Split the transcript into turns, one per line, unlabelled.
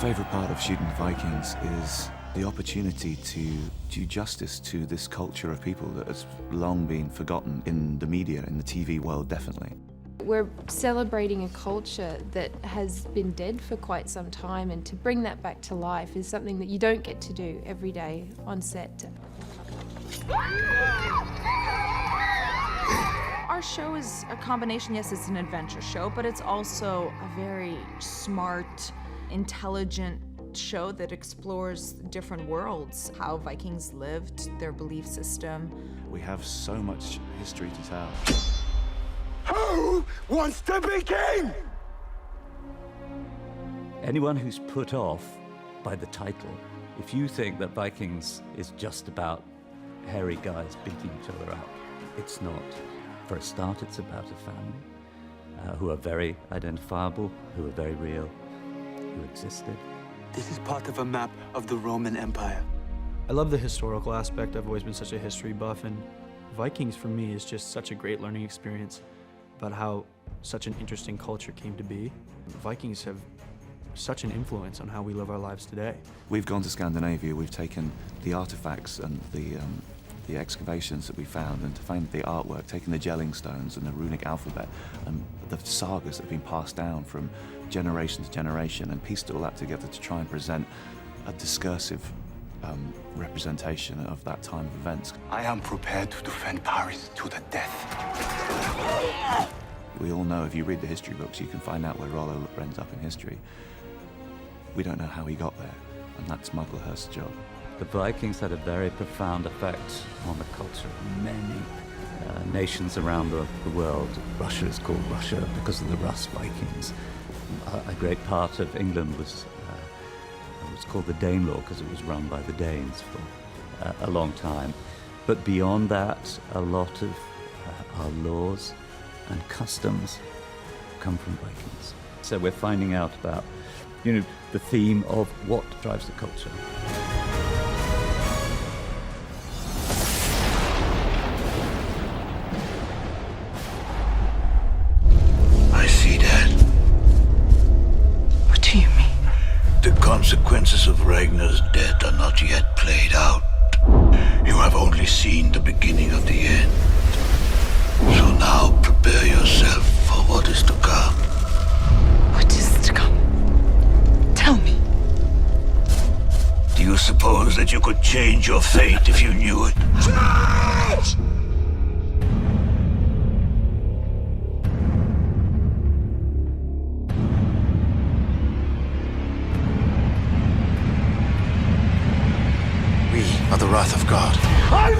favourite part of shooting Vikings is the opportunity to do justice to this culture of people that has long been forgotten in the media, in the TV world definitely.
We're celebrating a culture that has been dead for quite some time, and to bring that back to life is something that you don't get to do every day on set.
Our show is a combination. Yes, it's an adventure show, but it's also a very smart, intelligent show that explores different worlds, how Vikings lived, their belief system.
We have so much history to tell.
Who wants to be king?
Anyone who's put off by the title, if you think that Vikings is just about hairy guys beating each other up, it's not. For a start, it's about a family who are very identifiable, who are very real, who existed.
This is part of a map of the Roman Empire.
I love the historical aspect. I've always been such a history buff, and Vikings for me is just such a great learning experience about how such an interesting culture came to be. Vikings have such an influence on how we live our lives today.
We've gone to Scandinavia, we've taken the artifacts and the excavations that we found, and to find the artwork, taking the gelling stones and the runic alphabet and the sagas that have been passed down from generation to generation, and pieced all that together to try and present a discursive representation of that time of events.
I am prepared to defend Paris to the death.
We all know, if you read the history books, you can find out where Rollo ends up in history. We don't know how he got there, and that's Mugglehurst's job.
The Vikings had a very profound effect on the culture of many nations around the world. Russia is called Russia because of the Rus Vikings. A great part of England was called the Danelaw because it was run by the Danes for a long time. But beyond that, a lot of our laws and customs come from Vikings. So we're finding out about, the theme of what drives the culture.
I see that.
What do you mean?
The consequences of Ragnar's death are not yet played out. You have only seen the beginning of the end. So now prepare yourself for what is to come.
What is to come? Tell me.
Do you suppose that you could change your fate if you knew it? We are the wrath of God. I